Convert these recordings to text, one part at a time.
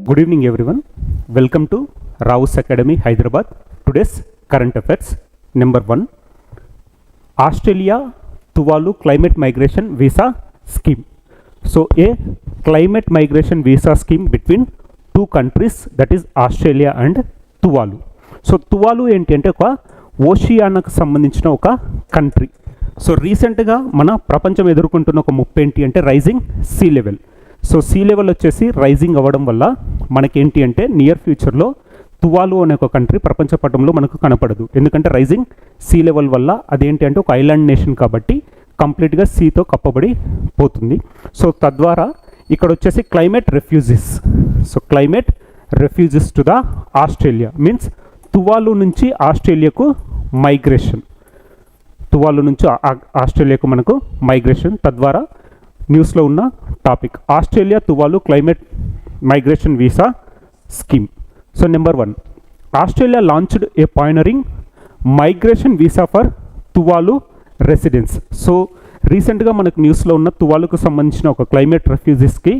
Good evening everyone. Welcome to Rao's Academy, Hyderabad. Today's current affairs. Number 1. Australia Tuvalu Climate Migration Visa Scheme. So a climate migration visa scheme between two countries, that is Australia and Tuvalu. So Tuvalu ఏంటి అంటే ఒక ఓషియానాకు సంబంధించిన ఒక country. So రీసెంట్గా మన ప్రపంచం ఎదుర్కొంటున్న ఒక ముప్పు ఏంటి అంటే rising sea level. So sea level వచ్చేసి రైజింగ్ అవ్వడం వల్ల మనకేంటి అంటే నియర్ ఫ్యూచర్లో తువాలు అనే ఒక కంట్రీ ప్రపంచ పటంలో మనకు కనపడదు. ఎందుకంటే రైజింగ్ సీ లెవెల్ వల్ల అదేంటి అంటే ఒక ఐలాండ్ నేషన్ కాబట్టి కంప్లీట్గా సీతో కప్పబడి పోతుంది. సో తద్వారా ఇక్కడ వచ్చేసి climate refugees. So climate refugees to the Australia means Tuvalu నుంచి ఆస్ట్రేలియాకు మైగ్రేషన్. తువాలు నుంచి ఆస్ట్రేలియాకు మనకు మైగ్రేషన్. తద్వారా న్యూస్లో ఉన్న topic Australia Tuvalu climate migration visa scheme. So number 1, Australia launched a pioneering migration visa for Tuvalu residence. So రీసెంట్గా మనకు న్యూస్లో ఉన్న తువాలుకు సంబంధించిన ఒక క్లైమేట్ రెఫ్యూజీస్కి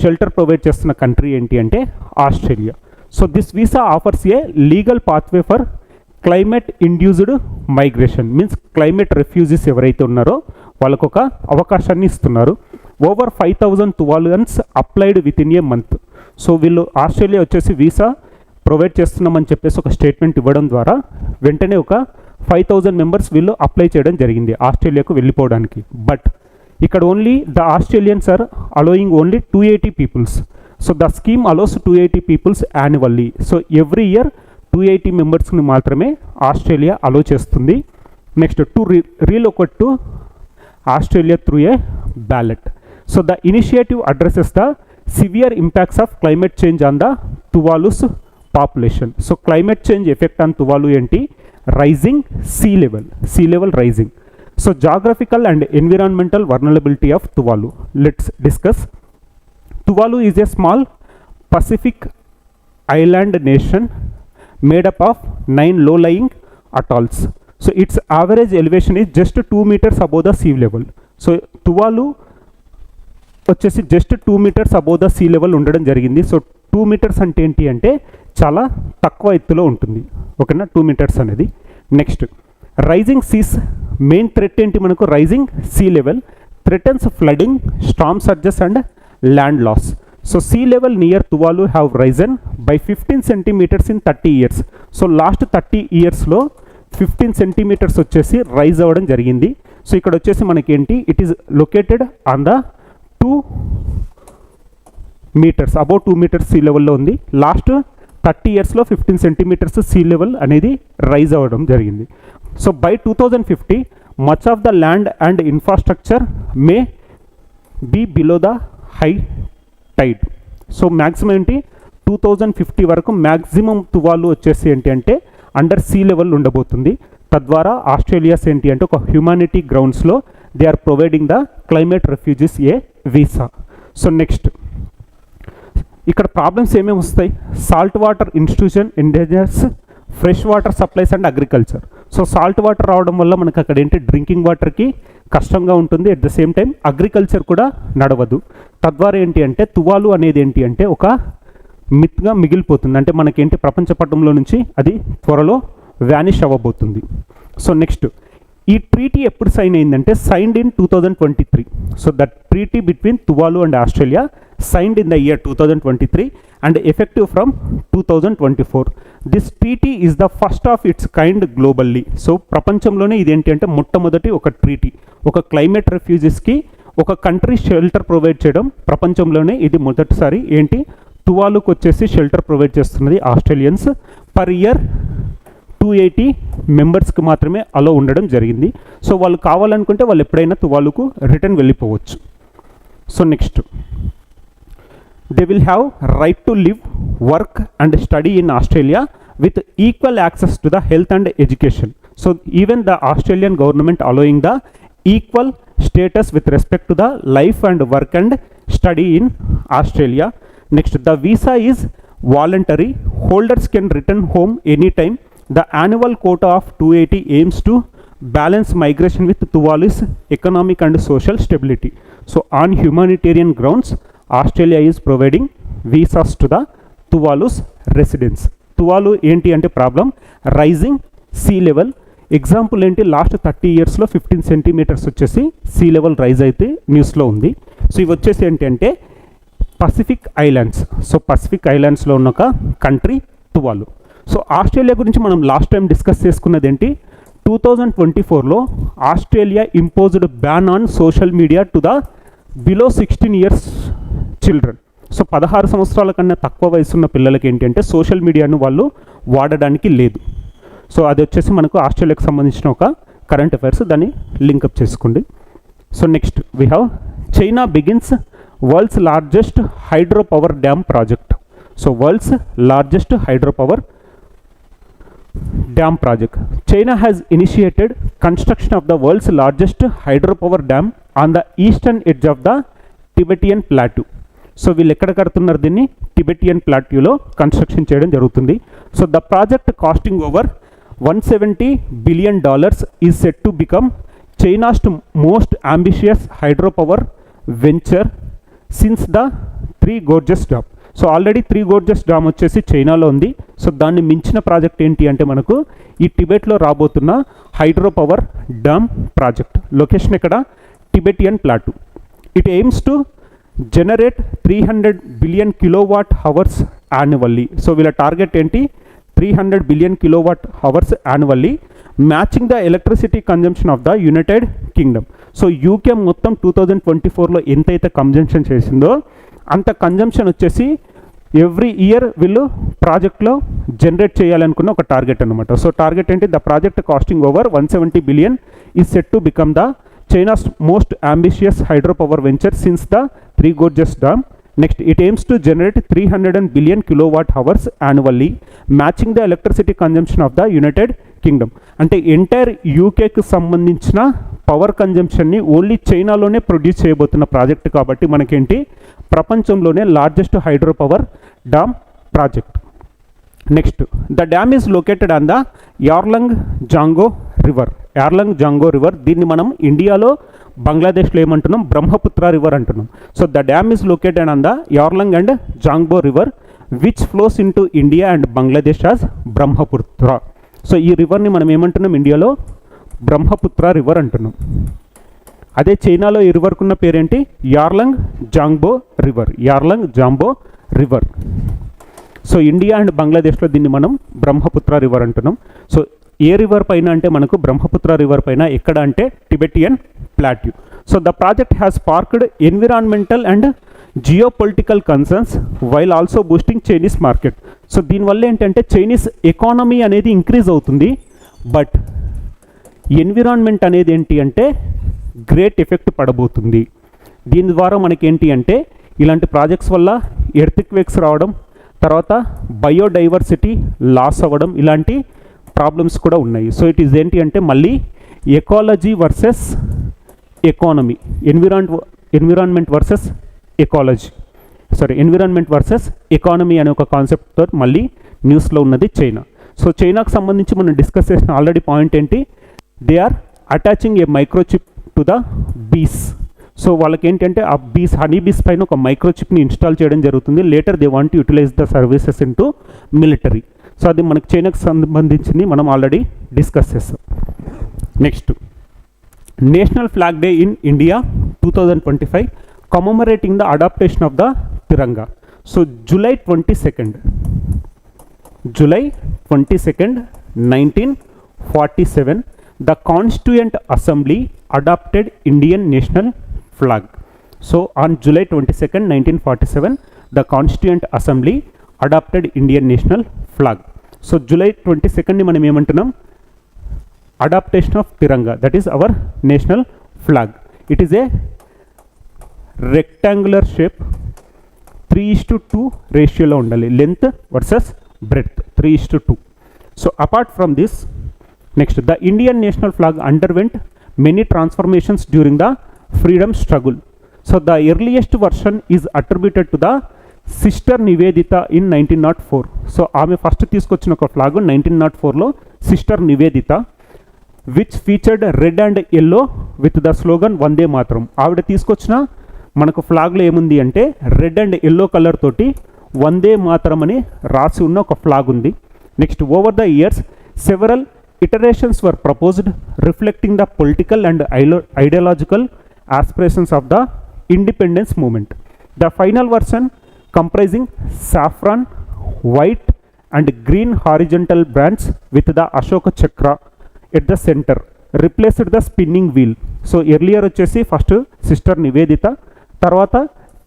షెల్టర్ ప్రొవైడ్ చేస్తున్న కంట్రీ ఏంటి అంటే Australia. So this visa offers a legal pathway for climate induced migration means climate refugees ఎవరైతే ఉన్నారో వాళ్ళకు ఒక అవకాశాన్ని ఇస్తున్నారు. Over 5,000 Tuvaluans applied with in a month. So వీళ్ళు ఆస్ట్రేలియా వచ్చేసి వీసా ప్రొవైడ్ చేస్తున్నామని చెప్పేసి ఒక స్టేట్మెంట్ ఇవ్వడం ద్వారా వెంటనే ఒక 5,000 మెంబర్స్ వీళ్ళు అప్లై చేయడం జరిగింది ఆస్ట్రేలియాకు వెళ్ళిపోవడానికి. బట్ ఇక్కడ only the Australians are allowing only 280 peoples. So the scheme allows 280 peoples annually. So every year 280 మెంబర్స్ని మాత్రమే ఆస్ట్రేలియా అలో చేస్తుంది. Next to relocate to Australia through a ballot. So the initiative addresses the severe impacts of climate change on the Tuvalu's population. So climate change effect on Tuvalu ఏంటి? Rising sea level rising. So geographical and environmental vulnerability of Tuvalu. Let's discuss. Tuvalu is a small Pacific island nation made up of 9 low-lying atolls. So its average elevation is just 2 meters above the sea level. So Tuvalu వచ్చేసి just 2 meters above the sea level ఉండడం జరిగింది. So 2 meters అంటే ఏంటి అంటే చాలా తక్కువ ఎత్తులో ఉంటుంది. ఓకేనా 2 meters అనేది. Next rising seas main threat ఏంటి మనకు? Rising sea level threatens flooding, storm surges and land loss. So sea level near Tuvalu have risen by 15 centimeters in 30 years. So last 30 ఇయర్స్లో 15 centimeters వచ్చేసి రైజ్ అవ్వడం జరిగింది. So ఇక్కడ వచ్చేసి మనకేంటి it is located on the 2 meters above 2 meters sea లెవెల్లో ఉంది. Last 30 ఇయర్స్లో 15 centimeters సీ లెవెల్ అనేది రైజ్ అవ్వడం జరిగింది. So by 2050 much of the land and infrastructure may be below the high tide. So maximum ఏంటి 2050 వరకు మ్యాక్సిమం తువాలు వచ్చేసి ఏంటి అంటే అండర్ సీ లెవెల్ ఉండబోతుంది. తద్వారా ఆస్ట్రేలియాస్ ఏంటి అంటే ఒక హ్యూమానిటీ గ్రౌండ్స్లో they are providing the climate refugees a visa. So next ఇక్కడ ప్రాబ్లమ్స్ ఏమేమి వస్తాయి? Salt water institution endangers fresh water supplies and agriculture. So salt water రావడం వల్ల మనకు అక్కడ ఏంటి డ్రింకింగ్ వాటర్కి కష్టంగా ఉంటుంది. At the same time agriculture కూడా నడవదు. తద్వారా ఏంటి అంటే తువాలు అనేది ఏంటి అంటే ఒక మిత్గా మిగిలిపోతుంది. అంటే మనకేంటి ప్రపంచ పటంలో నుంచి అది త్వరలో వ్యానిష్ అవ్వబోతుంది. సో నెక్స్ట్ ఈ ట్రీటీ ఎప్పుడు సైన్ అయిందంటే signed in 2023. So that treaty between Tuvalu and Australia signed in the year 2023 and effective from 2024. This treaty is the first of it's kind globally. So ప్రపంచంలోనే ఇదేంటి అంటే మొట్టమొదటి ఒక treaty, ఒక climate రెఫ్యూజీస్కి ఒక కంట్రీ షెల్టర్ ప్రొవైడ్ చేయడం ప్రపంచంలోనే ఇది మొదటిసారి. ఏంటి తువాలుకు వచ్చేసి షెల్టర్ ప్రొవైడ్ చేస్తున్నది ఆస్ట్రేలియన్స్. పర్ ఇయర్ 280 మెంబర్స్కి మాత్రమే అలో ఉండడం జరిగింది. సో వాళ్ళు కావాలనుకుంటే వాళ్ళు ఎప్పుడైనా తువాలుకు రిటర్న్ వెళ్ళిపోవచ్చు. So next they will have right to live, work and study in Australia with equal access to the health and education. So even the Australian government allowing the equal status with respect to the life and work and study in Australia. Next, the visa is voluntary. Holders can return home anytime. The annual quota of 280 aims to balance migration with Tuvalu's economic and social stability. So on humanitarian grounds, Australia is providing visas to the Tuvalu's residents. Tuvalu ఏంటి అంటే problem rising sea level. Example ఏంటి, last 30 ఇయర్స్లో 15 centimetres వచ్చేసి sea level rise అయితే న్యూస్లో ఉంది. So ఇవి వచ్చేసి ఏంటి అంటే పసిఫిక్ ఐలాండ్స్. సో పసిఫిక్ ఐలాండ్స్లో ఉన్న ఒక కంట్రీ తువాలు. సో ఆస్ట్రేలియా గురించి మనం లాస్ట్ టైం డిస్కస్ చేసుకున్నది ఏంటి, 2024లో Australia imposed ban on social media to the below 16 years children. So 16 సంవత్సరాల కన్నా తక్కువ వయసున్న పిల్లలకి ఏంటి అంటే సోషల్ మీడియాను వాళ్ళు వాడడానికి లేదు. సో అది వచ్చేసి మనకు ఆస్ట్రేలియాకి సంబంధించిన ఒక కరెంట్ అఫైర్స్, దాన్ని లింకప్ చేసుకోండి. So next we have China begins world's largest hydro power dam project. So world's largest hydro power dam project. China has initiated construction of the world's largest hydropower dam on the eastern edge of the Tibetan plateau. So వీళ్ళు ఎక్కడ కడుతున్నారు దీన్ని, Tibetan ప్లాట్యూలో construction చేయడం జరుగుతుంది. So the project costing over $170 billion is set to become China's most ambitious hydropower venture since the Three Gorges Dam. So already Three Gorges Dam వచ్చేసి చైనాలో ఉంది. సో దాన్ని మించిన ప్రాజెక్ట్ ఏంటి అంటే మనకు ఈ టిబెట్లో రాబోతున్న hydro power dam project. Location ఎక్కడ, Tibetan plateau. It aims to generate 300 billion kilowatt hours annually. So వీళ్ళ టార్గెట్ ఏంటి, 300 billion kilowatt hours annually, matching the electricity consumption of the United Kingdom. So UK మొత్తం 2024లో ఎంతైతే consumption చేసిందో అంత consumption వచ్చేసి every year వీళ్ళు ప్రాజెక్ట్లో జనరేట్ చేయాలనుకున్న ఒక టార్గెట్ అనమాట. సో టార్గెట్ ఏంటి, the project costing over 170 billion is set to become the China's most ambitious hydro power venture since the Three Gorges Dam. Next it aims to generate 300 billion kilowatt hours annually, matching the electricity consumption of the United Kingdom. అంటే entire యూకేకి సంబంధించిన power కన్జంప్షన్ని only చైనాలోనే produce చేయబోతున్న project కాబట్టి మనకేంటి ప్రపంచంలోనే largest hydro power dam project. Next the dam is located on the Yarlung Zangbo river. Yarlung Zangbo river, దీన్ని మనం ఇండియాలో బంగ్లాదేశ్లో ఏమంటున్నాం, బ్రహ్మపుత్ర రివర్ అంటున్నాం. So the dam is located on the Yarlung and Zangbo river which flows into India and Bangladesh as Brahmaputra. So ఈ రివర్ని మనం ఏమంటున్నాం, ఇండియాలో బ్రహ్మపుత్ర రివర్ అంటున్నాం. అదే చైనాలో ఈ రివర్కున్న పేరేంటి, Yarlung Zangbo river. Yarlung Zangbo river. So India and బంగ్లాదేశ్లో దీన్ని మనం బ్రహ్మపుత్ర రివర్ అంటున్నాం. సో ఏ రివర్ పైన అంటే మనకు బ్రహ్మపుత్ర రివర్ పైన, ఎక్కడ అంటే Tibetan plateau. So the project has sparked environmental and geopolitical concerns while also boosting Chinese market. So దీనివల్ల ఏంటంటే చైనీస్ ఎకానమీ అనేది ఇంక్రీజ్ అవుతుంది, బట్ ఎన్విరాన్మెంట్ అనేది ఏంటి అంటే గ్రేట్ ఎఫెక్ట్ పడబోతుంది. దీని ద్వారా మనకేంటి అంటే ఇలాంటి ప్రాజెక్ట్స్ వల్ల ఎర్త్క్వేక్స్ రావడం, తర్వాత బయోడైవర్సిటీ లాస్ అవ్వడం, ఇలాంటి ప్రాబ్లమ్స్ కూడా ఉన్నాయి. సో ఇట్ ఈస్ ఏంటి అంటే మళ్ళీ ecology versus economy, environment versus ecology, environment versus economy అనే ఒక కాన్సెప్ట్తో మళ్ళీ న్యూస్లో ఉన్నది చైనా. సో చైనాకు సంబంధించి మనం డిస్కస్ చేసిన ఆల్రెడీ పాయింట్ ఏంటి, they are attaching a microchip to the bees. So వాళ్ళకి ఏంటంటే ఆ బీస్, హనీ బీస్ పైన ఒక మైక్రోచిప్ని ఇన్స్టాల్ చేయడం జరుగుతుంది. Later they want utilise the services into military. So అది మనకి చైనాకు సంబంధించింది, మనం ఆల్రెడీ డిస్కస్ చేస్తాం. Next national flag day in India 2025 commemorating the adaptation of the Tiranga. So July 22nd 1947 the Constituent Assembly adopted Indian national flag. So on July 22nd 1947 the Constituent Assembly adopted Indian national flag. So July 22nd ని మనం ఏమంటున్నాం, adaptation of Tiranga, that is our national flag. It is a rectangular shape, 3:2 రేషియోలో ఉండాలి, length versus breadth 3:2. So apart from this, next the Indian national flag underwent many transformations during the freedom struggle. So the earliest version is attributed to the sister Nivedita in 1904. So ఆమె first తీసుకొచ్చిన ఒక flag 1904లో sister Nivedita. Which featured red and yellow with the slogan Vande Mataram. ఆవిడ తీసుకొచ్చిన మనకు ఫ్లాగ్లో ఏముంది అంటే red and yellow colour తోటి వందే మాతరం అని రాసి ఉన్న ఒక ఫ్లాగ్ ఉంది. Next, over the years several iterations were proposed reflecting the political and ideological aspirations of the independence movement. The final version, comprising saffron, white and green horizontal bands with the Ashoka Chakra at the center, replaced the spinning wheel. So earlier వచ్చేసి first sister Nivedita, తర్వాత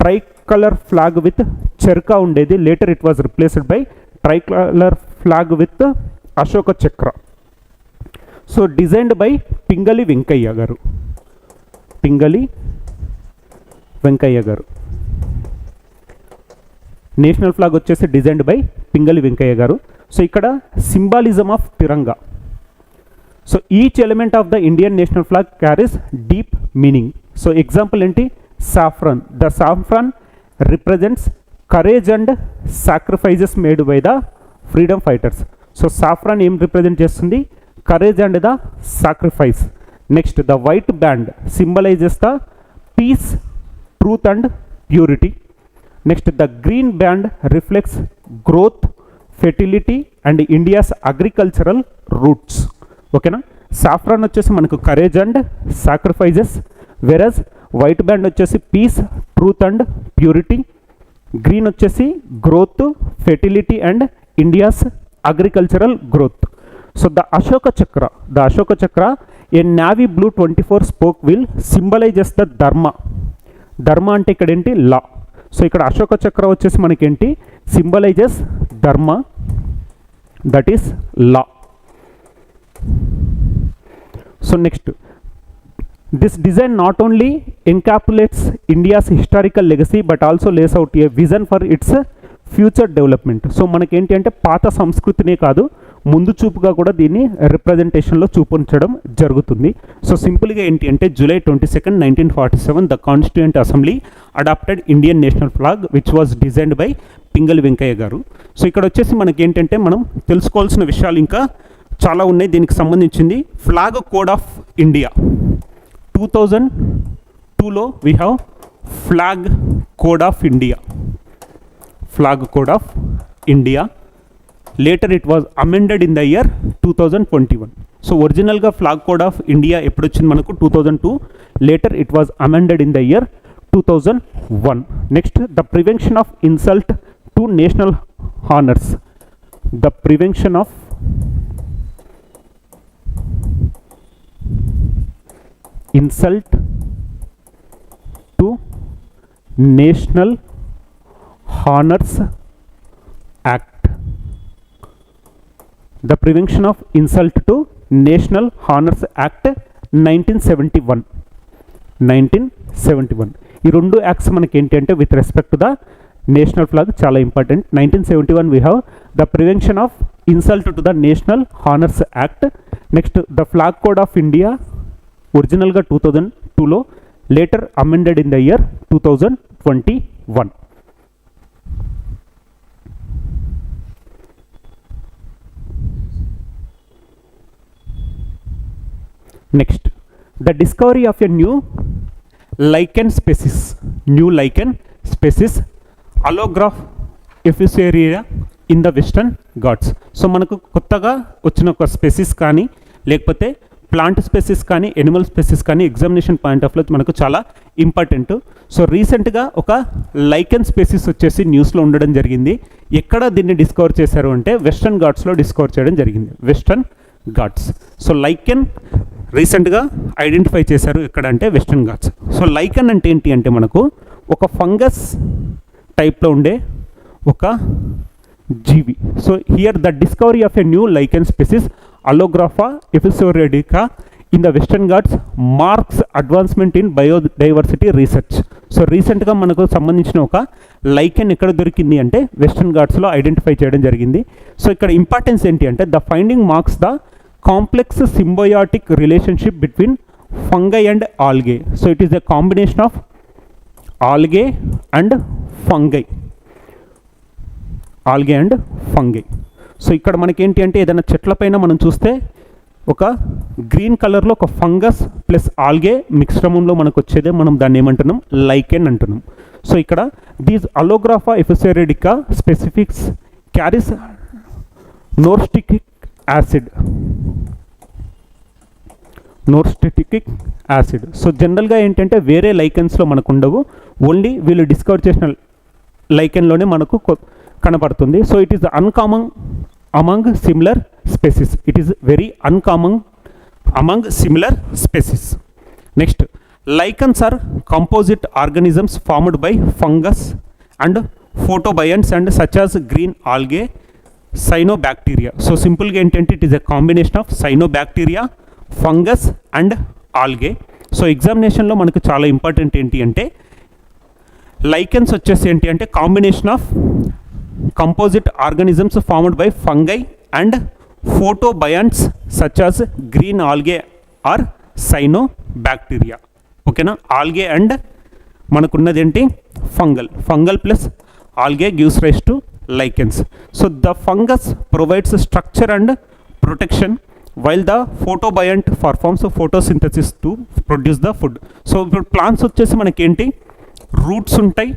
tricolour flag with charkha ఉండేది. Later it was replaced by tricolour flag with Ashoka Chakra. So designed by Pingali Venkaiah garu. Pingali Venkaiah garu. National flag వచ్చేసి designed by Pingali Venkaiah garu. So ఇక్కడ symbolism of Tiranga. So each element of the Indian national flag carries deep meaning. So example ఏంటి? Saffron. The saffron represents courage and sacrifices made by the freedom fighters. So saffron ఏం represent చేస్తుంది? Courage and the sacrifice. Next, the white band symbolises the peace, truth and purity. Next, the green band reflects growth, fertility and India's agricultural roots. ఓకేనా? Saffron వచ్చేసి మనకు courage and sacrifices, versus white band వచ్చేసి peace, truth and purity. Green వచ్చేసి growth, fertility and India's agricultural growth. So the Ashoka Chakra, a navy blue 24 spoke wheel symbolizes the dharma. ధర్మ అంటే ఇక్కడ ఏంటి? లా. So ఇక్కడ అశోక చక్ర వచ్చేసి మనకేంటి? Symbolises dharma, that is law. So next, this design not only encapsulates India's historical legacy but also lays out a vision for its future development. So మనకేంటి అంటే పాత సంస్కృతినే కాదు, ముందు చూపుగా కూడా దీన్ని రిప్రజెంటేషన్లో చూపించడం జరుగుతుంది. సో సింపుల్గా ఏంటి అంటే July 22, 1947 the Constituent Assembly adopted Indian national flag which was designed by Pingali Venkaiah garu. So ఇక్కడ వచ్చేసి మనకి ఏంటంటే మనం తెలుసుకోవాల్సిన విషయాలు ఇంకా చాలా ఉన్నాయి దీనికి సంబంధించింది. ఫ్లాగ్ కోడ్ ఆఫ్ ఇండియా 2002లో we have flag code of India. Flag code of India. Later it was amended in the year 2021. So ఒరిజినల్గా ఫ్లాగ్ కోడ్ ఆఫ్ ఇండియా ఎప్పుడు వచ్చింది మనకు? 2002. Later it was amended in the year 2001. Next, the prevention of insult to national honours. The prevention of insult to national honours act. The Prevention of Insult to National Honors Act 1971. ఈ రెండు acts మనకి ఏంటంటే with respect to the national flag చాలా important. 1971 we have the prevention of insult to the national honours act. Next, the flag code of India ఒరిజినల్గా 2002లో, later amended in the year 2021. Next, the discovery of a new lichen species, Allograph efusaria in the Western Ghats. So మనకు కొత్తగా వచ్చిన ఒక species కానీ లేకపోతే plant species కానీ Animal species కానీ ఎగ్జామినేషన్ పాయింట్ ఆఫ్ వ్యూ మనకు చాలా ఇంపార్టెంట్. సో రీసెంట్గా ఒక లైకెన్ స్పెసిస్ వచ్చేసి న్యూస్లో ఉండడం జరిగింది. ఎక్కడ దీన్ని డిస్కవర్ చేశారు అంటే వెస్టర్న్ ఘాట్స్లో డిస్కవర్ చేయడం జరిగింది. వెస్టర్న్ ఘాట్స్. సో లైకెన్ రీసెంట్గా ఐడెంటిఫై చేశారు ఎక్కడ అంటే వెస్టర్న్ ఘాట్స్. సో లైకెన్ అంటే ఏంటి అంటే మనకు ఒక ఫంగస్ టైప్లో ఉండే ఒక జీవి. So here the discovery of a new lichen species Allographa efusaria in the Western Ghats marks advancement in biodiversity research. So రీసెంట్గా మనకు సంబంధించిన ఒక లైకెన్ ఎక్కడ దొరికింది అంటే వెస్టర్న్ ఘాట్స్లో ఐడెంటిఫై చేయడం జరిగింది. సో ఇక్కడ ఇంపార్టెన్స్ ఏంటి అంటే the finding marks the complex symbiotic relationship between fungi and algae. So it is a combination of algae and fungi. Algae and fungi. So ఇక్కడ మనకేంటి అంటే ఏదైనా చెట్లపైన మనం చూస్తే ఒక గ్రీన్ కలర్లో ఒక ఫంగస్ ప్లస్ ఆల్గే మిశ్రమంలో మనకు వచ్చేదే మనం దాన్ని ఏమంటున్నాం, లైకెన్ అంటున్నాం. సో ఇక్కడ these Allographa effusosoredica specifics carries norstictic acid. So జనరల్గా ఏంటంటే వేరే లైకెన్స్లో మనకు ఉండవు, ఓన్లీ వీళ్ళు డిస్కవర్ చేసిన లైకెన్లోనే మనకు కనబడుతుంది. So it is uncommon among similar species. It is very uncommon among similar species. Next, lichens are composite organisms formed by fungus and photobionts and such as green algae, cyanobacteria. So సింపుల్గా ఏంటంటే it is a combination of cyanobacteria, fungus and algae. So ఎగ్జామినేషన్లో మనకు చాలా important ఏంటి అంటే lichens వచ్చేసి ఏంటి అంటే combination of composite organisms formed by fungi and photobionts such as green algae or cyanobacteria. ఓకేనా, ఆల్గే అండ్ మనకున్నది ఏంటి fungal plus algae gives rise to lichens. So the fungus provides structure and protection while the photobiont performs photosynthesis to produce the food. So ఇప్పుడు plants వచ్చేసి మనకి ఏంటి, roots ఉంటాయి,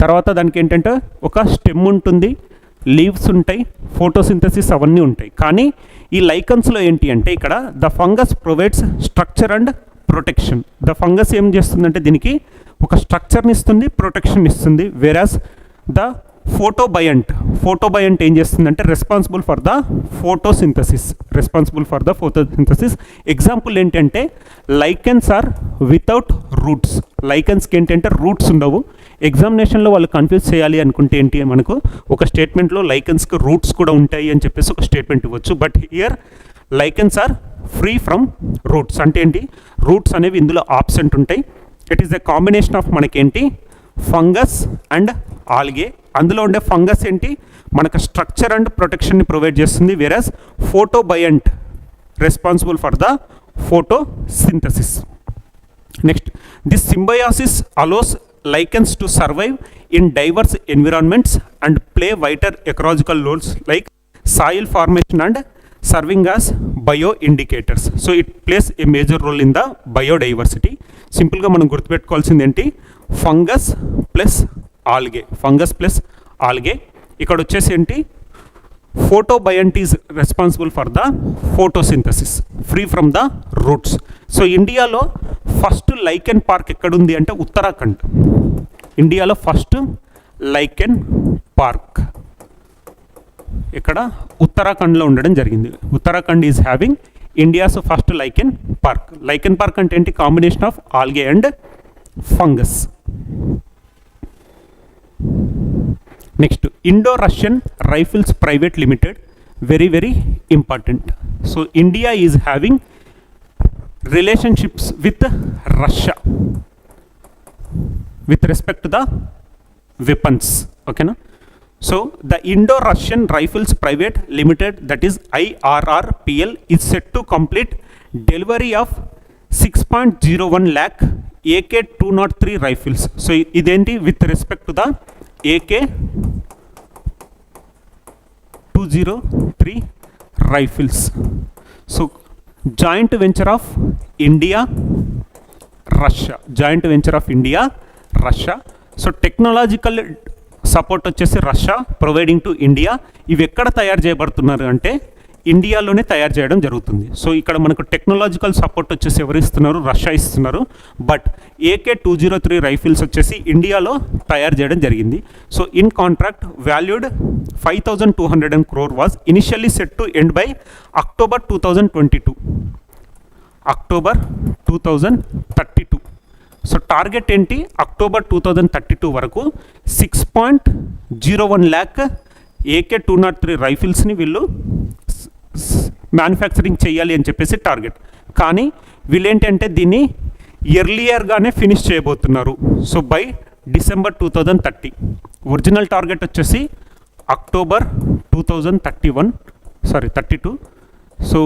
తర్వాత దానికి ఏంటంటే ఒక స్టెమ్ ఉంటుంది, లీవ్స్ ఉంటాయి, ఫోటోసింథసిస్ అవన్నీ ఉంటాయి. కానీ ఈ లైకన్స్లో ఏంటి అంటే ఇక్కడ the fungus provides structure and protection. The fungus ఏం చేస్తుందంటే దీనికి ఒక స్ట్రక్చర్ని ఇస్తుంది, ప్రొటెక్షన్ ఇస్తుంది. వేరాస్ ద ఫోటోబయంట్ ఏం చేస్తుందంటే responsible for the photosynthesis. Example ఏంటంటే లైకెన్స్ ఆర్ వితౌట్ రూట్స్. లైకెన్స్కి ఏంటంటే రూట్స్ ఉండవు. ఎగ్జామినేషన్లో వాళ్ళు కన్ఫ్యూజ్ చేయాలి అనుకుంటే ఏంటి, మనకు ఒక స్టేట్మెంట్లో లైకెన్స్కి రూట్స్ కూడా ఉంటాయి అని చెప్పేసి ఒక స్టేట్మెంట్ ఇవ్వచ్చు. But here lichens are free from roots. అంటే ఏంటి, రూట్స్ అనేవి ఇందులో ఆబ్సెంట్ ఉంటాయి. It is the combination of మనకేంటి ఫంగస్ అండ్ ఆల్గే. అందులో ఉండే ఫంగస్ ఏంటి మనకు స్ట్రక్చర్ అండ్ ప్రొటెక్షన్ని ప్రొవైడ్ చేస్తుంది. Whereas photobiont responsible for the photosynthesis. Next, this symbiosis allows lichens to survive in diverse environments and play vital ecological roles like soil formation and serving as bio indicators. So it plays a major role in the biodiversity. సింపుల్గా మనం గుర్తుపెట్టుకోవాల్సింది ఏంటి, fungus plus algae. ఇక్కడ వచ్చేసి ఏంటి, photobiont is responsible for the photosynthesis, free from the roots. So ఇండియాలో first lichen park ఎక్కడుంది అంటే ఉత్తరాఖండ్. ఇండియాలో ఫస్ట్ లైకెన్ పార్క్ ఇక్కడ ఉత్తరాఖండ్లో ఉండడం జరిగింది. Uttarakhand is having India's first lichen park. Lichen park అంటే ఏంటి, combination of algae and fungus. Next, Indo Russian rifles private limited, very important. So India is having relationships with Russia with respect to the weapons. ఓకేనా. So the Indo Russian rifles private limited, that is IRRPL, is set to complete delivery of 6.01 lakh AK-203 rifles. So ఇదేంటి, with respect to the AK-203 rifles. So joint venture of India Russia. So technological support వచ్చేసి Russia providing to India. ఇవి ఎక్కడ తయారు చేయబడుతున్నారు అంటే ఇండియాలోనే తయారు చేయడం జరుగుతుంది. సో ఇక్కడ మనకు టెక్నాలజికల్ సపోర్ట్ వచ్చేసి ఎవరు ఇస్తున్నారు, రష్యా ఇస్తున్నారు. బట్ AK-203 రైఫిల్స్ వచ్చేసి ఇండియాలో తయారు చేయడం జరిగింది. So in contract valued 5,200 crore was initially set to end by October 2032. So target ఏంటి, October 2032 వరకు 6.01 lakh AK-203 రైఫిల్స్ని వీళ్ళు మ్యానుఫ్యాక్చరింగ్ చేయాలి అని చెప్పేసి టార్గెట్. కానీ వీళ్ళేంటంటే దీన్ని ఎర్లియర్గానే ఫినిష్ చేయబోతున్నారు. So by December 2030. Original target వచ్చేసి October 2032. సో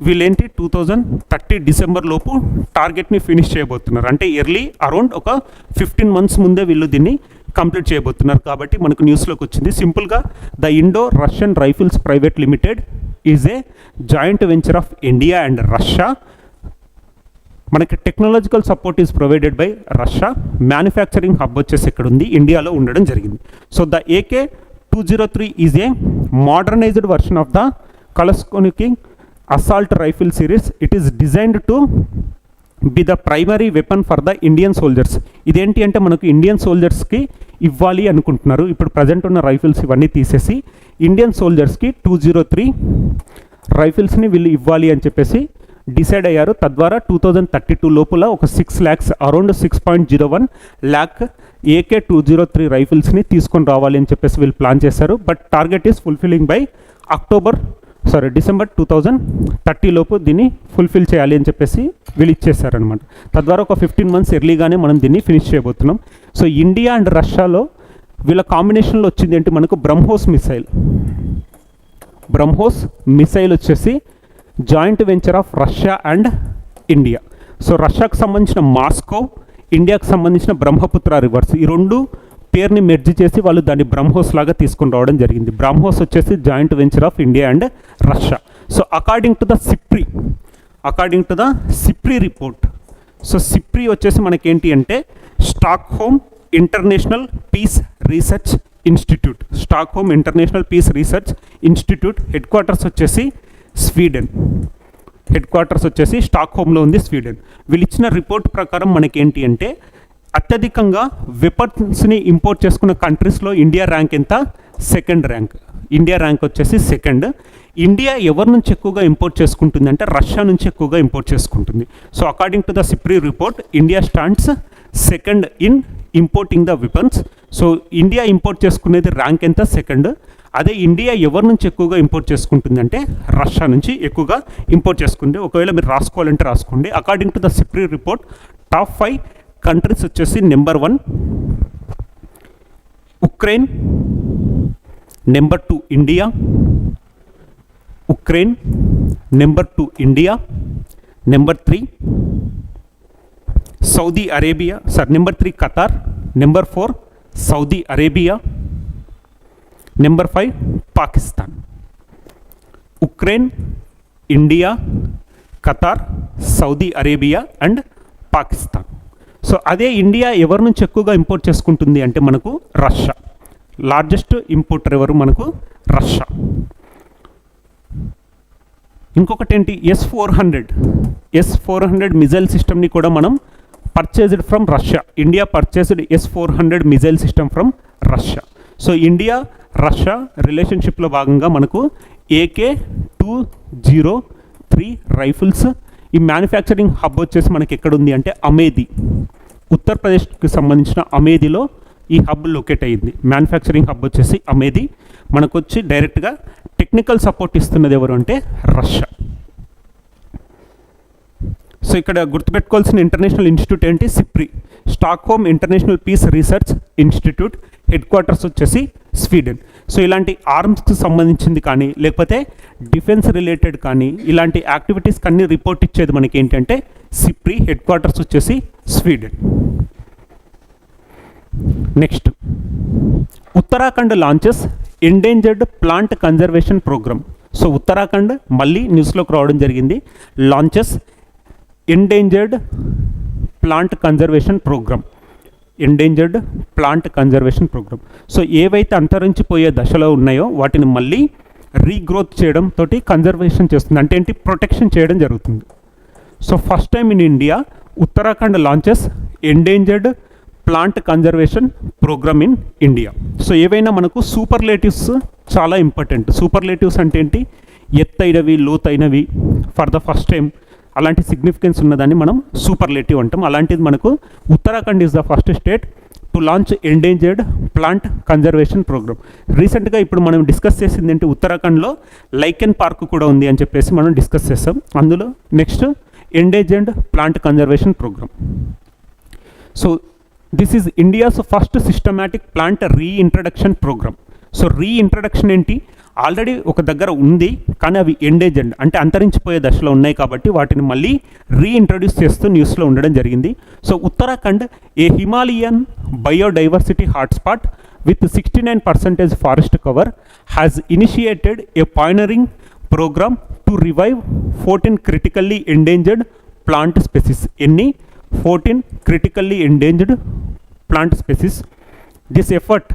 వీళ్ళేంటి 2030 December లోపు టార్గెట్ని ఫినిష్ చేయబోతున్నారు. అంటే ఎర్లీ అరౌండ్ ఒక 15 months ముందే వీళ్ళు దీన్ని కంప్లీట్ చేయబోతున్నారు. కాబట్టి మనకు న్యూస్లోకి వచ్చింది సింపుల్గా, the Indo Russian rifles private limited is a joint venture of India and Russia. మనకి technological support is provided by Russia. Manufacturing hub వచ్చేసి ఇక్కడ ఉంది, ఇండియాలో ఉండడం జరిగింది. So the AK-203 is a modernised version of the Kalashnikov assault rifle series. It is designed to be the primary weapon for the Indian soldiers. ఇదేంటి అంటే మనకు Indian సోల్జర్స్కి ఇవ్వాలి అనుకుంటున్నారు. ఇప్పుడు ప్రజెంట్ ఉన్న రైఫిల్స్ ఇవన్నీ తీసేసి ఇండియన్ సోల్జర్స్కి 203 రైఫిల్స్ని వీళ్ళు ఇవ్వాలి అని చెప్పేసి డిసైడ్ అయ్యారు. తద్వారా 2032 లోపల ఒక 6 lakhs అరౌండ్ 6.01 lakh AK-203 రైఫిల్స్ని తీసుకొని రావాలి అని చెప్పేసి వీళ్ళు ప్లాన్ చేశారు. But target is fulfilling by December 2030 లోపు దీన్ని ఫుల్ఫిల్ చేయాలి అని చెప్పేసి వీళ్ళు ఇచ్చేసారనమాట. తద్వారా ఒక 15 months ఎర్లీగానే మనం దీన్ని ఫినిష్ చేయబోతున్నాం. సో ఇండియా అండ్ రష్యాలో వీళ్ళ కాంబినేషన్లో వచ్చింది ఏంటి, మనకు బ్రహ్మోస్ మిసైల్ వచ్చేసి joint venture of Russia and India. So రష్యాకు సంబంధించిన మాస్కో, ఇండియాకు సంబంధించిన బ్రహ్మపుత్ర రివర్స్, ఈ రెండు పేరుని మెర్జ్ చేసి వాళ్ళు దాన్ని బ్రహ్మోస్ లాగా తీసుకొని రావడం జరిగింది. బ్రహ్మోస్ వచ్చేసి joint venture of India and Russia. So according to the SIPRI report, so SIPRI వచ్చేసి మనకేంటి అంటే Stockholm International Peace Research Institute headquarters వచ్చేసి స్టాక్హోమ్లో ఉంది, స్వీడన్. వీళ్ళు ఇచ్చిన రిపోర్ట్ ప్రకారం మనకేంటి అంటే అత్యధికంగా వెపన్స్ని ఇంపోర్ట్ చేసుకున్న కంట్రీస్లో ఇండియా ర్యాంక్ ఎంత, సెకండ్ ర్యాంక్. ఇండియా ర్యాంక్ వచ్చేసి సెకండ్. ఇండియా ఎవరి నుంచి ఎక్కువగా ఇంపోర్ట్ చేసుకుంటుంది అంటే రష్యా నుంచి ఎక్కువగా ఇంపోర్ట్ చేసుకుంటుంది. So according to the SIPRI report India stands second in importing the weapons. So India import చేసుకునేది ర్యాంక్ ఎంత, సెకండ్. అదే ఇండియా ఎవరి నుంచి ఎక్కువగా ఇంపోర్ట్ చేసుకుంటుంది అంటే రష్యా నుంచి ఎక్కువగా ఇంపోర్ట్ చేసుకుంది. ఒకవేళ మీరు రాసుకోవాలంటే రాసుకోండి. According to the SIPRI report top 5 countries వచ్చేసి number 1 Ukraine, number 2 India, Ukraine, number 2 India, number 3 Saudi Arabia, number 3 Qatar, number 4 Saudi Arabia, number 5 Pakistan. Ukraine, India, Qatar, Saudi Arabia and Pakistan. So అదే India ఎవరి నుంచి ఎక్కువగా import చేసుకుంటుంది అంటే మనకు Russia. Largest importer ఎవరు, మనకు రష్యా. ఇంకొకటి ఏంటి, S-400 మిజైల్ సిస్టమ్ని కూడా మనం purchased from Russia. India purchased S-400 missile system from Russia. So India Russia రిలేషన్షిప్లో భాగంగా మనకు AK-203 రైఫిల్స్. ఈ మ్యానుఫ్యాక్చరింగ్ హబ్ వచ్చేసి మనకి ఎక్కడుంది అంటే అమేధి, ఉత్తరప్రదేశ్కి సంబంధించిన అమేధిలో ఈ హబ్ లొకేట్ అయ్యింది. మ్యానుఫ్యాక్చరింగ్ హబ్ వచ్చేసి అమేధి. మనకు వచ్చి డైరెక్ట్గా టెక్నికల్ సపోర్ట్ ఇస్తున్నది ఎవరు అంటే రష్యా. సో ఇక్కడ గుర్తుపెట్టుకోవాల్సిన ఇంటర్నేషనల్ ఇన్స్టిట్యూట్ ఏంటి, SIPRI, Stockholm International Peace Research Institute. Headquarters వచ్చేసి స్వీడన్. సో ఇలాంటి ఆర్మ్స్కి సంబంధించింది కానీ లేకపోతే డిఫెన్స్ రిలేటెడ్ కానీ ఇలాంటి యాక్టివిటీస్కి అన్ని రిపోర్ట్ ఇచ్చేది మనకి ఏంటంటే సిప్రీ. హెడ్ క్వార్టర్స్ వచ్చేసి Sweden. Next, Uttarakhand launches endangered plant conservation programme. So Uttarakhand మళ్ళీ న్యూస్లోకి రావడం జరిగింది. Launches endangered plant conservation programme. So ఏవైతే అంతరించిపోయే దశలో ఉన్నాయో వాటిని మళ్ళీ రీగ్రోత్ చేయడం తోటి కన్జర్వేషన్ చేస్తుంది. అంటే ఏంటి, ప్రొటెక్షన్ చేయడం జరుగుతుంది. So first time in India Uttarakhand launches endangered plant conservation programme in India. So ఏవైనా మనకు సూపర్లేటివ్స్ చాలా ఇంపార్టెంట్. సూపర్లేటివ్స్ అంటే ఏంటి, ఎత్తైనవి, లోతైనవి, ఫర్ ద ఫస్ట్ టైం అలాంటి సిగ్నిఫికెన్స్ ఉన్నదాన్ని మనం సూపర్లేటివ్ అంటాం. అలాంటిది మనకు Uttarakhand is the first state to launch endangered plant conservation programme. రీసెంట్గా ఇప్పుడు మనం డిస్కస్ చేసింది ఏంటి, ఉత్తరాఖండ్లో లైకెన్ పార్క్ కూడా ఉంది అని చెప్పేసి మనం డిస్కస్ చేస్తాం. అందులో next endangered plant conservation programme. So this is India's first systematic plant reintroduction programme. So reintroduction ఏంటి, ఆల్రెడీ ఒక దగ్గర ఉంది కానీ అవి ఎండేంజర్డ్ అంటే అంతరించిపోయే దశలో ఉన్నాయి కాబట్టి వాటిని మళ్ళీ రీఇంట్రడ్యూస్ చేస్తూ న్యూస్లో ఉండడం జరిగింది. So Uttarakhand A Himalayan biodiversity hotspot with 69% forest cover has initiated a pioneering program to revive 14 critically endangered plant species. ఎన్ని 14 critically endangered plant species. This effort,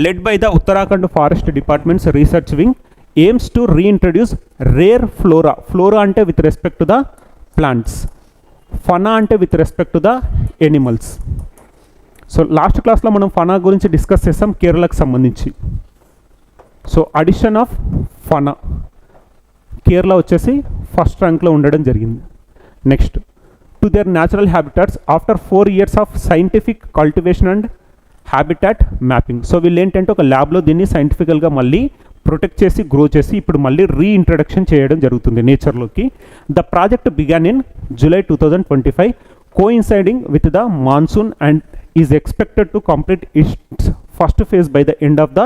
led by the Uttarakhand Forest Department's research wing, aims to reintroduce rare flora. Flora ante with respect to the plants, fauna ante with respect to the animals. So last క్లాస్లో మనం fauna గురించి discuss చేసాం కేరళకు సంబంధించి. So addition of fauna, Kerala వచ్చేసి first ర్యాంక్లో ఉండడం జరిగింది. Next, to their natural habitats after 4 years of scientific cultivation and habitat mapping. So వీళ్ళు ఏంటంటే ఒక ల్యాబ్లో దీన్ని సైంటిఫికల్గా మళ్ళీ ప్రొటెక్ట్ చేసి గ్రో చేసి ఇప్పుడు మళ్ళీ రీఇంట్రడక్షన్ చేయడం జరుగుతుంది నేచర్లోకి. The project began in July 2025, coinciding with the monsoon and is expected to complete its first phase by the end of the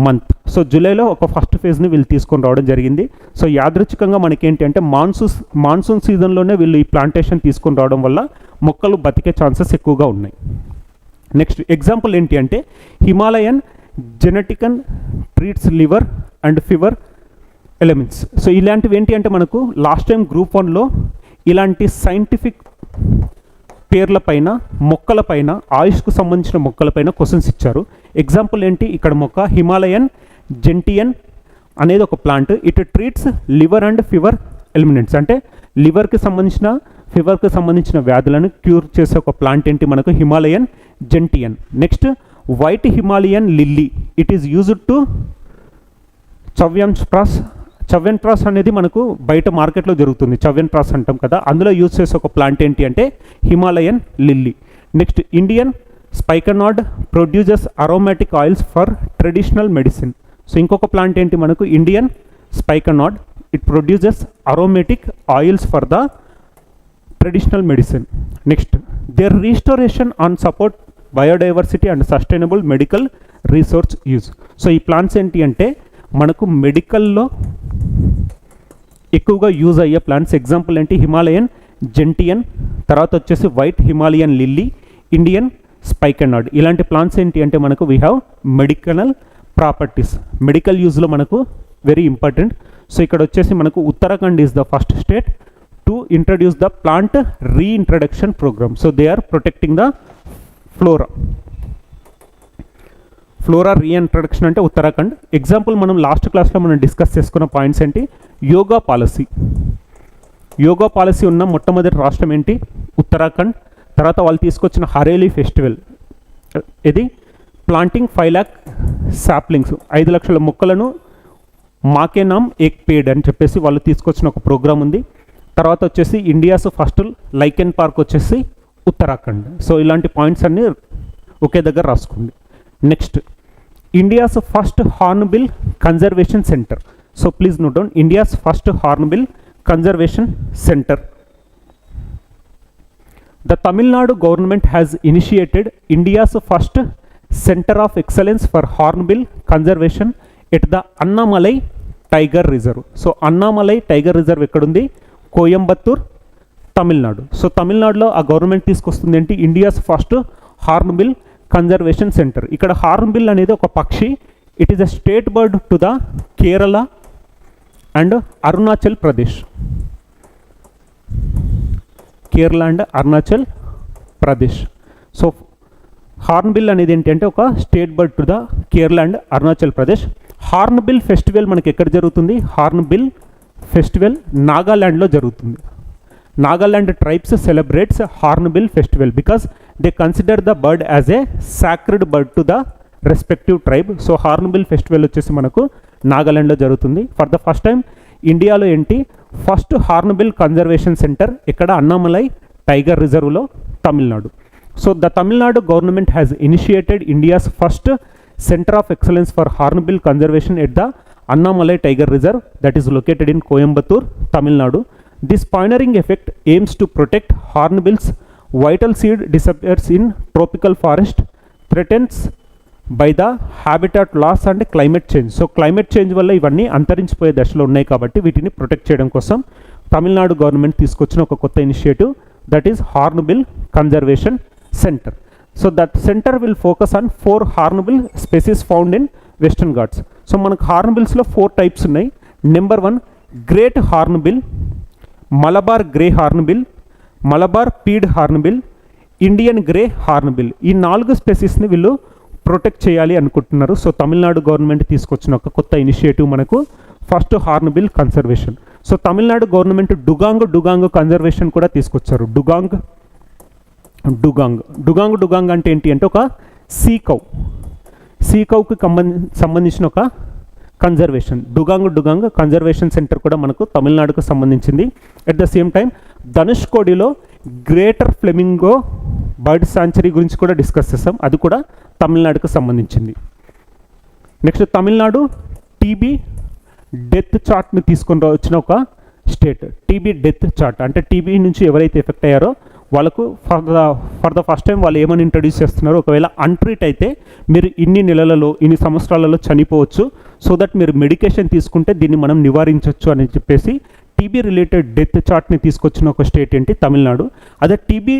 month. So జూలైలో ఒక ఫస్ట్ ఫేజ్ని వీళ్ళు తీసుకొని రావడం జరిగింది. సో యాదృచ్ఛికంగా మనకి ఏంటంటే మాన్సూన్ సీజన్లోనే వీళ్ళు ఈ ప్లాంటేషన్ తీసుకొని రావడం వల్ల మొక్కలు బతికే ఛాన్సెస్ ఎక్కువగా ఉన్నాయి. నెక్స్ట్ ఎగ్జాంపుల్ ఏంటి అంటే Himalayan gentian treats liver and fever elements. So ఇలాంటివి ఏంటి అంటే మనకు లాస్ట్ టైం గ్రూప్ 1లో ఇలాంటి సైంటిఫిక్ పేర్ల పైన మొక్కల పైన ఆయుష్కు సంబంధించిన మొక్కలపైన క్వశ్చన్స్ ఇచ్చారు. ఎగ్జాంపుల్ ఏంటి, ఇక్కడ మొక్క హిమాలయన్ జెంటియన్ అనేది ఒక plant. It treats liver and fever elements, అంటే లివర్కి సంబంధించిన ఫీవర్కి సంబంధించిన వ్యాధులను క్యూర్ చేసే ఒక ప్లాంట్ ఏంటి మనకు Himalayan gentian. Next white Himalayan lily, it is used to chyawanprash అనేది మనకు బయట మార్కెట్లో జరుగుతుంది, చవ్యన్ప్రాస్ అంటాం కదా, అందులో యూజ్ చేసే ఒక ప్లాంట్ ఏంటి అంటే Himalayan lily. Next Indian spikenard produces aromatic oils for traditional medicine. So ఇంకొక ప్లాంట్ ఏంటి మనకు Indian spikenard, it produces aromatic oils for the traditional medicine. Next there restoration on support biodiversity and sustainable medical resource use. So ఈ plants ఏంటి అంటే మనకు మెడికల్లో ఎక్కువగా use అయ్యే ప్లాంట్స్. ఎగ్జాంపుల్ ఏంటి హిమాలయన్ జెంటియన్, తర్వాత వచ్చేసి white Himalayan lily, Indian spikenard. ఇలాంటి ప్లాంట్స్ ఏంటి అంటే మనకు we have medical properties, medical యూజ్లో మనకు వెరీ ఇంపార్టెంట్. సో ఇక్కడ వచ్చేసి మనకు Uttarakhand is the first state to introduce the plant reintroduction programme. So they are protecting the flora reintroduction అంటే ఉత్తరాఖండ్. ఎగ్జాంపుల్ మనం లాస్ట్ క్లాస్లో మనం డిస్కస్ చేసుకున్న పాయింట్స్ ఏంటి, యోగా పాలసీ ఉన్న మొట్టమొదటి రాష్ట్రం ఏంటి ఉత్తరాఖండ్. తర్వాత వాళ్ళు తీసుకొచ్చిన హరేలీ ఫెస్టివల్, ఇది ప్లాంటింగ్ 5 lakh సాప్లింగ్స్, 5 లక్షల మొక్కలను మాకే నామ్ ఏక్ పేడ్ అని చెప్పేసి వాళ్ళు తీసుకొచ్చిన ఒక ప్రోగ్రామ్ ఉంది. తర్వాత వచ్చేసి ఇండియాస్ ఫస్ట్ లైకెన్ పార్క్ వచ్చేసి ఉత్తరాఖండ్. సో ఇలాంటి పాయింట్స్ అన్నీ ఒకే దగ్గర రాసుకోండి. Next India's first Hornbill conservation centre. So please note down India's first Hornbill conservation centre. The Tamil Nadu government has initiated India's first centre of excellence for Hornbill conservation at the Annamalai tiger reserve. So Annamalai tiger reserve ఎక్కడుంది, Coimbatore, Tamil Nadu. So తమిళనాడులో ఆ government తీసుకొస్తుంది ఏంటి India's first Hornbill conservation centre. ఇక్కడ Hornbill అనేది ఒక పక్షి, it is a state bird to the Kerala and Arunachal Pradesh. Kerala and Arunachal Pradesh. So Hornbill అనేది ఏంటంటే ఒక state bird to the Kerala and Arunachal Pradesh. Hornbill festival మనకి ఎక్కడ జరుగుతుంది, హార్న్బిల్ ఫెస్టివల్ నాగాల్యాండ్లో జరుగుతుంది. Nagaland tribes celebrates Hornbill festival because they consider the bird as a sacred bird to the respective tribe. So Hornbill festival వచ్చేసి మనకు నాగాల్యాండ్లో జరుగుతుంది. ఫర్ ద ఫస్ట్ టైం ఇండియాలో ఏంటి first Hornbill conservation centre ఇక్కడ Annamalai tiger రిజర్వ్లో Tamil Nadu. So the Tamil Nadu government has initiated India's first centre of excellence for Hornbill conservation at the Annamalai tiger reserve that is located in Coimbatore, Tamil Nadu. This pioneering effect aims to protect hornbills. Vital seed disappears in tropical forest, threatens by the habitat loss and climate change. So climate change వల్ల ఇవన్నీ అంతరించిపోయే దశలో ఉన్నాయి కాబట్టి వీటిని protect చేయడం కోసం Tamil Nadu government తీసుకొచ్చిన ఒక కొత్త initiative that is hornbill conservation centre. So that centre will focus on 4 hornbill species found in Western Ghats. So మనకు హార్న్బిల్స్లో 4 టైప్స్ ఉన్నాయి. Number 1 great hornbill, Malabar grey hornbill, Malabar pied hornbill, Indian grey hornbill. ఈ 4 స్పెసీస్ని వీళ్ళు ప్రొటెక్ట్ చేయాలి అనుకుంటున్నారు. సో తమిళనాడు గవర్నమెంట్ తీసుకొచ్చిన ఒక కొత్త ఇనిషియేటివ్ మనకు first Hornbill conservation. So Tamil Nadu government dugong conservation కూడా తీసుకొచ్చారు. డుగాంగ్ అంటే ఏంటి అంటే ఒక సీ కౌకి సంబంధించిన ఒక కన్జర్వేషన్. డుగాంగ్ కన్జర్వేషన్ సెంటర్ కూడా మనకు తమిళనాడుకు సంబంధించింది. At the same time ధనుష్కోడిలో greater flamingo bird sanctuary గురించి కూడా డిస్కస్ చేస్తాం, అది కూడా తమిళనాడుకు సంబంధించింది. నెక్స్ట్ తమిళనాడు టీబీ డెత్ చార్ట్ని తీసుకొని వచ్చిన ఒక స్టేట్. టీబీ డెత్ చార్ట్ అంటే టీబీ నుంచి ఎవరైతే ఎఫెక్ట్ అయ్యారో వాళ్ళకు ఫర్ ద ఫస్ట్ టైం వాళ్ళు ఏమని ఇంట్రడ్యూస్ చేస్తున్నారు, ఒకవేళ అన్ట్రీట్ అయితే మీరు ఇన్ని నెలలలో ఇన్ని సంవత్సరాలలో చనిపోవచ్చు, సో దట్ మీరు మెడికేషన్ తీసుకుంటే దీన్ని మనం నివారించవచ్చు అని చెప్పేసి టీబీ రిలేటెడ్ డెత్ చార్ట్ని తీసుకొచ్చిన ఒక స్టేట్ ఏంటి తమిళనాడు. అదే టీబీ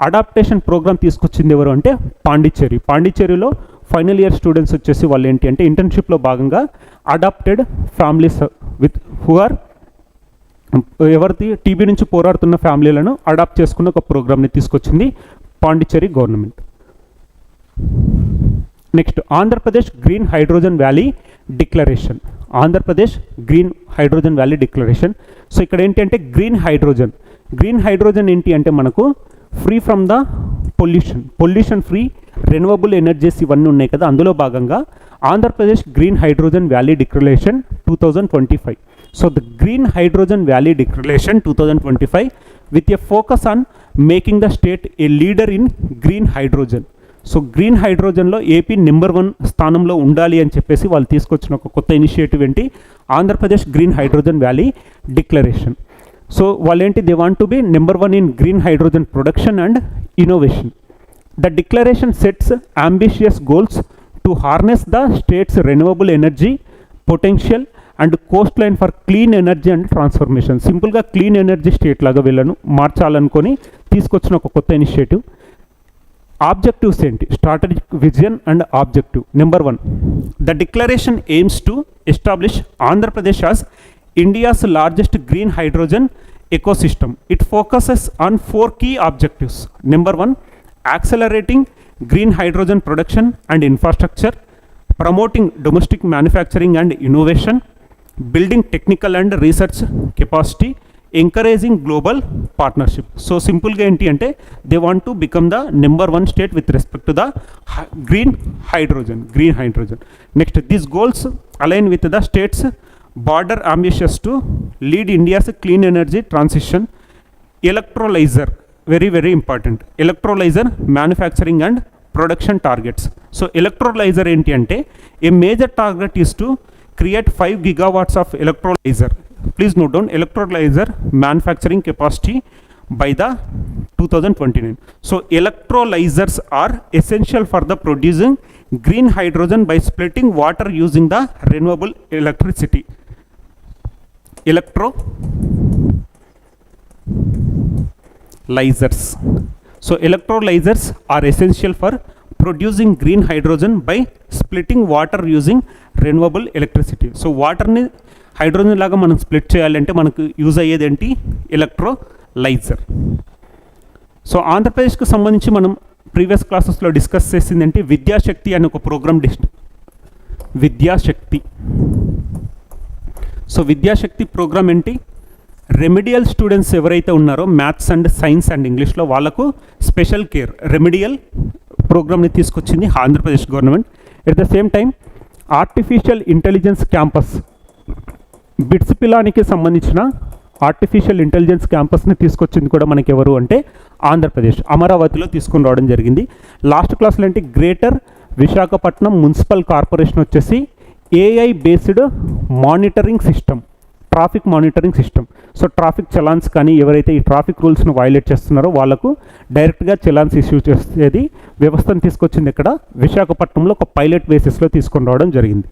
అడాప్టేషన్ ప్రోగ్రామ్ తీసుకొచ్చింది ఎవరు అంటే పాండిచ్చేరిలో ఫైనల్ ఇయర్ స్టూడెంట్స్ వచ్చేసి వాళ్ళు ఏంటి అంటే ఇంటర్న్షిప్లో భాగంగా adapted families with who are ఎవరిది టీబీ నుంచి పోరాడుతున్న ఫ్యామిలీలను అడాప్ట్ చేసుకున్న ఒక ప్రోగ్రామ్ని తీసుకొచ్చింది Pondicherry government. Next Andhra Pradesh green hydrogen valley declaration. So ఇక్కడ ఏంటి అంటే గ్రీన్ హైడ్రోజన్ ఏంటి అంటే మనకు free from the pollution free renewable energies ఇవన్నీ ఉన్నాయి కదా, అందులో భాగంగా Andhra Pradesh green hydrogen valley declaration 2025. So the green hydrogen valley declaration 2025 with a focus on making the state a leader in green hydrogen. So green హైడ్రోజన్లో AP number 1 స్థానంలో ఉండాలి అని చెప్పేసి వాళ్ళు తీసుకొచ్చిన ఒక కొత్త ఇనిషియేటివ్ ఏంటి Andhra Pradesh green hydrogen valley declaration. So వాళ్ళేంటి they want to be number 1 in green hydrogen production and innovation. The declaration sets ambitious goals to harness the states renewable energy potential and Coast line for clean energy and transformation. సింపుల్గా clean energy state లాగా వీళ్ళను మార్చాలనుకొని తీసుకొచ్చిన ఒక కొత్త initiative. Objectives ఏంటి, strategic vision and objective. Number 1 the declaration AIIMS to establish Andhra Pradesh as India's largest green hydrogen ecosystem. It focuses on 4 key objectives. Number 1, accelerating green hydrogen production and infrastructure, promoting domestic manufacturing and innovation, building technical and research capacity, encouraging global partnership. So simple ga enti ante they want to become the number 1 state with respect to the green hydrogen. Next, these goals align with the states border ambitious to lead India's clean energy transition. Electrolyzer, very important, electrolyzer manufacturing and production targets. So electrolyzer enti ante a major target is to create 5 gigawatts of electrolyzer. Please note down, electrolyzer manufacturing capacity by the 2029. So electrolyzers are essential for the producing green hydrogen by splitting water using the renewable electricity. Electrolyzers. So electrolyzers are essential for producing green hydrogen by splitting water using renewable electricity. So water ni hydrogen laga manam split cheyalante manaku use ayyedi enti electrolyzer. So ఆంధ్రప్రదేశ్కు సంబంధించి మనం previous క్లాసెస్లో discuss చేసింది ఏంటి విద్యాశక్తి అనే ఒక programme Vidyashakti. So Vidyashakti programme ఏంటి, remedial students ఎవరైతే ఉన్నారో మ్యాథ్స్ అండ్ సైన్స్ అండ్ ఇంగ్లీష్లో వాళ్ళకు స్పెషల్ కేర్ రెమెడియల్ ప్రోగ్రామ్ని తీసుకొచ్చింది Andhra Pradesh government. At the same time artificial intelligence campus bits పిలానికి సంబంధించిన ఆర్టిఫిషియల్ ఇంటెలిజెన్స్ క్యాంపస్ని తీసుకొచ్చింది కూడా మనకి ఎవరు అంటే ఆంధ్రప్రదేశ్ అమరావతిలో తీసుకొని రావడం జరిగింది. లాస్ట్ క్లాస్లో ఏంటి గ్రేటర్ విశాఖపట్నం మున్సిపల్ కార్పొరేషన్ వచ్చేసి AI based monitoring system, traffic monitoring system. So traffic challans కానీ ఎవరైతే ఈ ట్రాఫిక్ రూల్స్ను వైలేట్ చేస్తున్నారో వాళ్ళకు డైరెక్ట్గా చలాన్స్ ఇష్యూ చేసేది వ్యవస్థను తీసుకొచ్చింది ఇక్కడ విశాఖపట్నంలో ఒక పైలట్ బేసిస్లో తీసుకొని రావడం జరిగింది.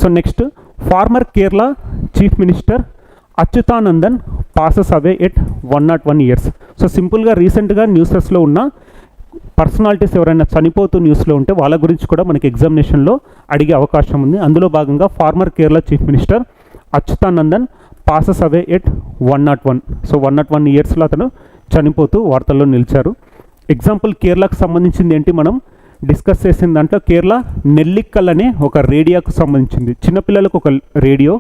So next, former Kerala chief minister Achuthanandan passes away at 101 years. So సింపుల్గా రీసెంట్గా న్యూసెస్లో ఉన్న పర్సనాలిటీస్ ఎవరైనా చనిపోతూ న్యూస్లో ఉంటే వాళ్ళ గురించి కూడా మనకి ఎగ్జామినేషన్లో అడిగే అవకాశం ఉంది. అందులో భాగంగా former Kerala chief minister Achuthanandan passes away at 101. So 101 ఇయర్స్లో అతను చనిపోతూ వార్తల్లో నిలిచారు. ఎగ్జాంపుల్ కేరళకు సంబంధించింది ఏంటి మనం డిస్కస్ చేసిన దాంట్లో కేరళ నెల్లిక్కల్ అనే ఒక రేడియోకు సంబంధించింది. చిన్నపిల్లలకు ఒక రేడియో,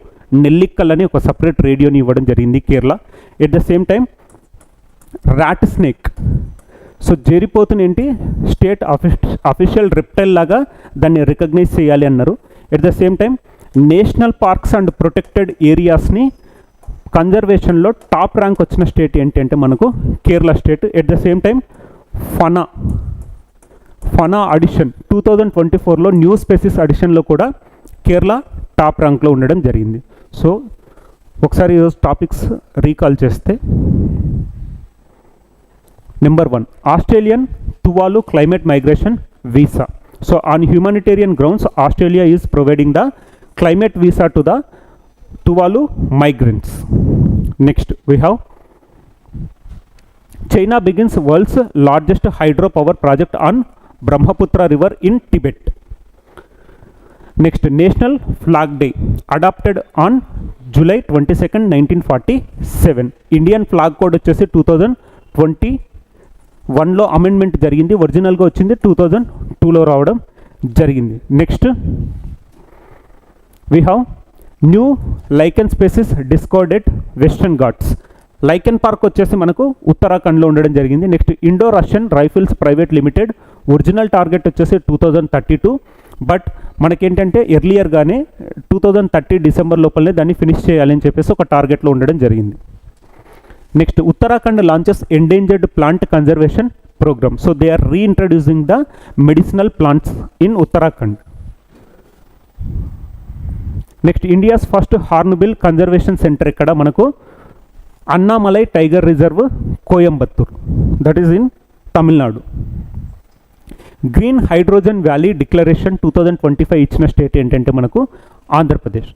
నెల్లిక్కల్ అని ఒక సపరేట్ రేడియోని ఇవ్వడం జరిగింది Kerala. At the same time rat snake, so జేరిపోతుని ఏంటి స్టేట్ అఫీషియల్ రెప్టైల్ లాగా దాన్ని రికగ్నైజ్ చేయాలి అన్నారు. At the same time national parks and protected ఏరియాస్ని కన్జర్వేషన్లో టాప్ ర్యాంక్ వచ్చిన స్టేట్ ఏంటి అంటే మనకు Kerala state. At the same time fauna addition 2024లో న్యూ స్పెసిస్ అడిషన్లో కూడా కేరళ టాప్ ర్యాంక్లో ఉండడం జరిగింది. సో ఒకసారి ఈరోజు టాపిక్స్ రీకాల్ చేస్తే, number 1 Australian Tuvalu climate migration visa. So on humanitarian grounds Australia is providing the climate visa to the Tuvalu migrants. Next we have China begins world's largest hydropower project on Brahmaputra river in Tibet. Next, National Flag Day adopted on July 22nd 1947. Indian flag code వచ్చేసి 2021లో amendment జరిగింది, ఒరిజినల్గా వచ్చింది 2002లో రావడం జరిగింది. Next we have new lichen species discovered at Western Ghats. Lichen park వచ్చేసి మనకు ఉత్తరాఖండ్లో ఉండడం జరిగింది. Next Indo Russian rifles private limited original target వచ్చేసి 2032, బట్ మనకేంటంటే ఎర్లియర్గానే 2030 డిసెంబర్ లోపలనే దాన్ని ఫినిష్ చేయాలని చెప్పేసి ఒక టార్గెట్లో ఉండడం జరిగింది. Next Uttarakhand launches endangered plant conservation programme. So they are రీఇంట్రడ్యూసింగ్ the medicinal plants in Uttarakhand. Next India's first Hornbill conservation centre ఇక్కడ మనకు Annamalai tiger reserve Coimbatore, that is in Tamil Nadu. Green hydrogen valley declaration 2025 ఇచ్చిన స్టేట్ ఏంటంటే మనకు ఆంధ్రప్రదేశ్.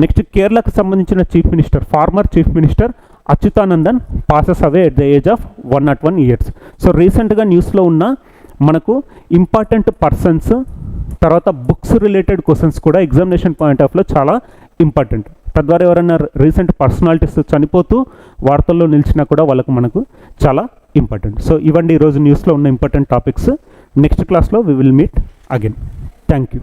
నెక్స్ట్ కేరళకు సంబంధించిన chief minister, former chief minister Achuthanandan passes away at the age of 101 years. So రీసెంట్గా న్యూస్లో ఉన్న మనకు ఇంపార్టెంట్ పర్సన్స్ తర్వాత బుక్స్ రిలేటెడ్ క్వశ్చన్స్ కూడా ఎగ్జామినేషన్ పాయింట్ ఆఫ్లో చాలా ఇంపార్టెంట్. తద్వారా ఎవరైనా రీసెంట్ పర్సనాలిటీస్ చనిపోతూ వార్తల్లో నిలిచినా కూడా వాళ్ళకు మనకు చాలా ఇంపార్టెంట్. సో ఇవన్నీ ఈరోజు న్యూస్లో ఉన్న ఇంపార్టెంట్ టాపిక్స్. నెక్స్ట్ క్లాస్లో we will meet again. Thank you.